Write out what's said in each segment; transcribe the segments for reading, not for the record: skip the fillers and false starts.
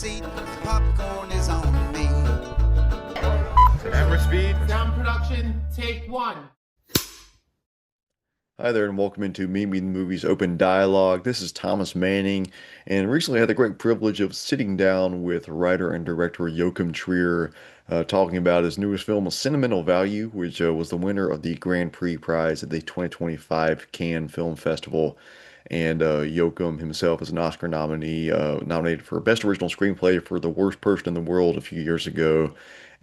seat, the popcorn is on me. Camera speed. Sound production, take one. Hi there, and welcome into Meet Me in the Movies Open Dialogue. This is Thomas Manning, and recently I had the great privilege of sitting down with writer and director Joachim Trier, talking about his newest film, Sentimental Value, which was the winner of the Grand Prix Prize at the 2025 Cannes Film Festival. And Joachim himself is an Oscar nominee, nominated for Best Original Screenplay for The Worst Person in the World a few years ago.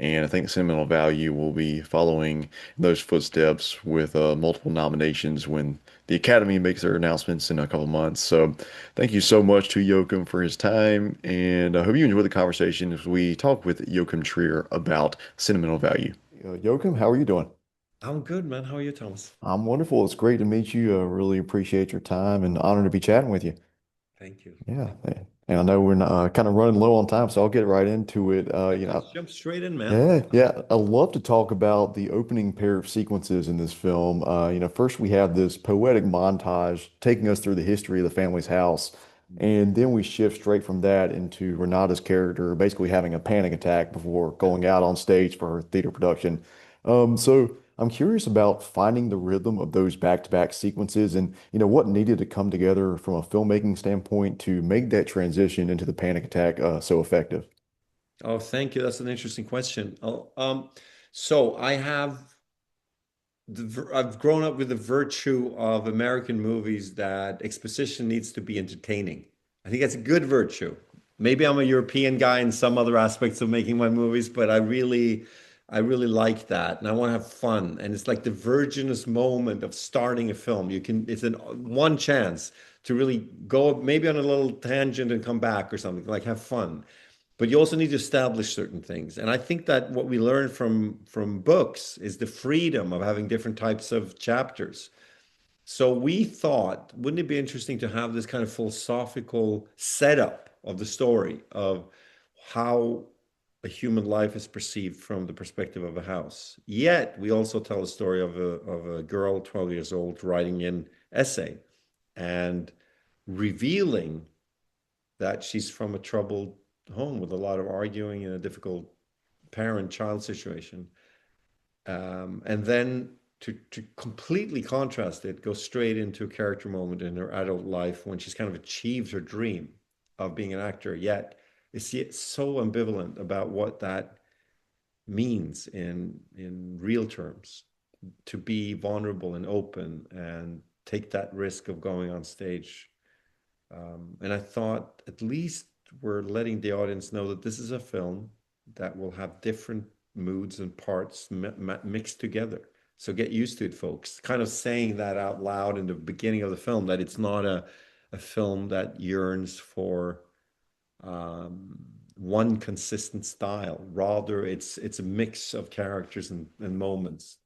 And I think Sentimental Value will be following in those footsteps with multiple nominations when the Academy makes their announcements in a couple months. So thank you so much to Joachim for his time, and I hope you enjoy the conversation as we talk with Joachim Trier about Sentimental Value. Joachim, how are you doing? I'm good, man. How are you, Thomas? I'm wonderful. It's great to meet you. I really appreciate your time and honored to be chatting with you. Thank you. Yeah, and I know we're not, kind of running low on time, so I'll get right into it. Let's jump straight in, man. Yeah. I love to talk about the opening pair of sequences in this film. First we have this poetic montage taking us through the history of the family's house, and then we shift straight from that into Renate's character basically having a panic attack before going out on stage for her theater production. So I'm curious about finding the rhythm of those back-to-back sequences and, what needed to come together from a filmmaking standpoint to make that transition into the panic attack so effective. Oh, thank you. That's an interesting question. So I've grown up with the virtue of American movies that exposition needs to be entertaining. I think that's a good virtue. Maybe I'm a European guy in some other aspects of making my movies, but I really like that, and I want to have fun. And it's like the virginous moment of starting a film. It's one chance to really go maybe on a little tangent and come back or something, like have fun. But you also need to establish certain things. And I think that what we learn from books is the freedom of having different types of chapters. So we thought, wouldn't it be interesting to have this kind of philosophical setup of the story of how a human life is perceived from the perspective of a house. Yet we also tell a story of a girl, 12 years old, writing an essay and revealing that she's from a troubled home with a lot of arguing and a difficult parent-child situation. And then to completely contrast it, go straight into a character moment in her adult life when she's kind of achieved her dream of being an actor, yet is yet so ambivalent about what that means in real terms, to be vulnerable and open and take that risk of going on stage. And I thought at least we're letting the audience know that this is a film that will have different moods and parts mixed together. So get used to it, folks. Kind of saying that out loud in the beginning of the film, that it's not a film that yearns for one consistent style. Rather, it's a mix of characters and moments.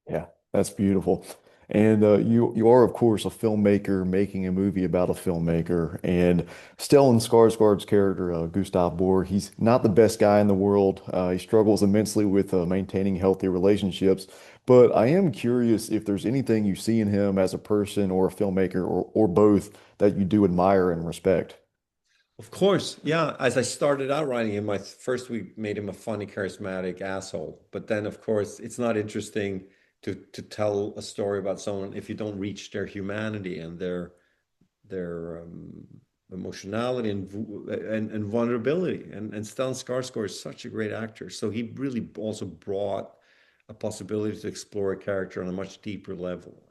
Yeah, that's beautiful. And you are, of course, a filmmaker making a movie about a filmmaker. And Stellan Skarsgård's character, Gustav Borg, he's not the best guy in the world. He struggles immensely with maintaining healthy relationships. But I am curious if there's anything you see in him as a person or a filmmaker or both that you do admire and respect. Of course, yeah. As I started out writing him, first we made him a funny, charismatic asshole. But then, of course, it's not interesting to tell a story about someone if you don't reach their humanity and their emotionality and vulnerability. And Stellan Skarsgård is such a great actor, so he really also brought a possibility to explore a character on a much deeper level.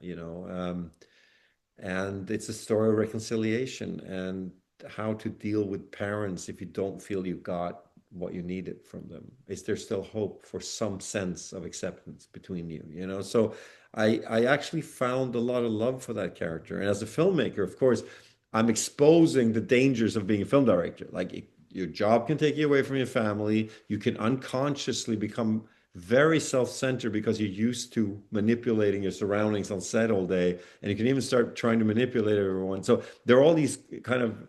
And it's a story of reconciliation and how to deal with parents if you don't feel you got what you needed from them. Is there still hope for some sense of acceptance between you? So I actually found a lot of love for that character. And as a filmmaker, of course, I'm exposing the dangers of being a film director. Like, your job can take you away from your family. You can unconsciously become very self-centered because you're used to manipulating your surroundings on set all day, and you can even start trying to manipulate everyone. So there are all these kind of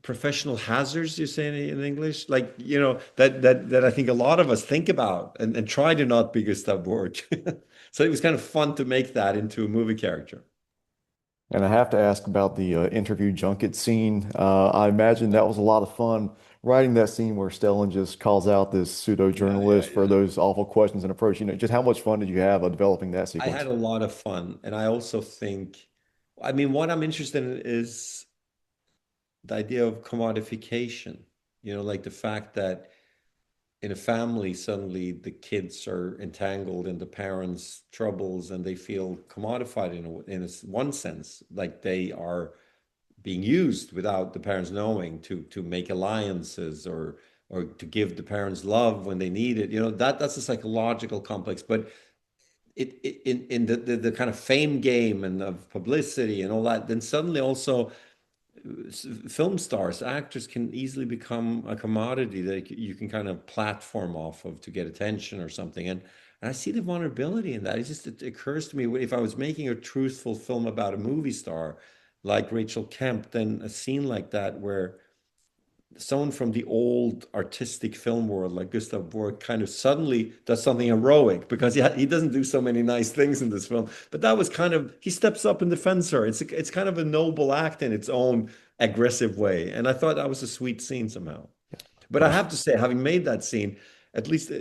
professional hazards, you say in English, that I think a lot of us think about and try to not be Gustav Borg. So it was kind of fun to make that into a movie character. And I have to ask about the interview junket scene. I imagine that was a lot of fun writing that scene where Stellan just calls out this pseudo journalist for those awful questions and approach, just how much fun did you have developing that I sequence? had a lot of fun. And I also think, I mean, what I'm interested in is the idea of commodification, like the fact that in a family, suddenly the kids are entangled in the parents' troubles and they feel commodified one sense, like they are being used without the parents knowing to make alliances or to give the parents love when they need it. That's a psychological complex, but in the kind of fame game and of publicity and all that, then suddenly also film stars, actors can easily become a commodity that you can kind of platform off of to get attention or something. And I see the vulnerability in that. It occurs to me, if I was making a truthful film about a movie star like Rachel Kemp, then a scene like that where someone from the old artistic film world like Gustav Borg kind of suddenly does something heroic, because he doesn't do so many nice things in this film, but that was kind of, he steps up and defends her. It's kind of a noble act in its own aggressive way, and I thought that was a sweet scene somehow. But I have to say, having made that scene, at least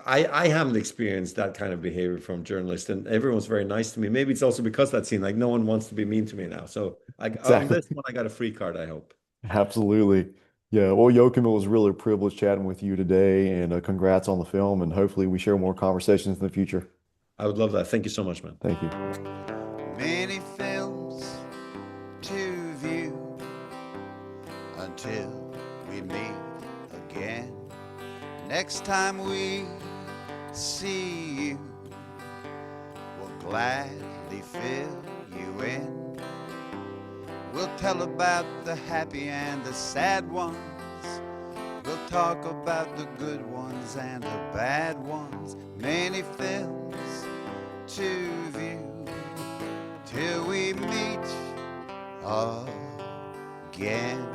I haven't experienced that kind of behavior from journalists, and everyone's very nice to me. Maybe it's also because that scene, like no one wants to be mean to me now. So on Exactly. this one, I got a free card, I hope. Absolutely. Yeah. Well, Joachim, it was really a privilege chatting with you today, and congrats on the film, and hopefully we share more conversations in the future. I would love that. Thank you so much, man. Thank you. Many films to view until we meet again. Next time we see you, we'll gladly fill you in. We'll tell about the happy and the sad ones. We'll talk about the good ones and the bad ones. Many films to view till we meet again.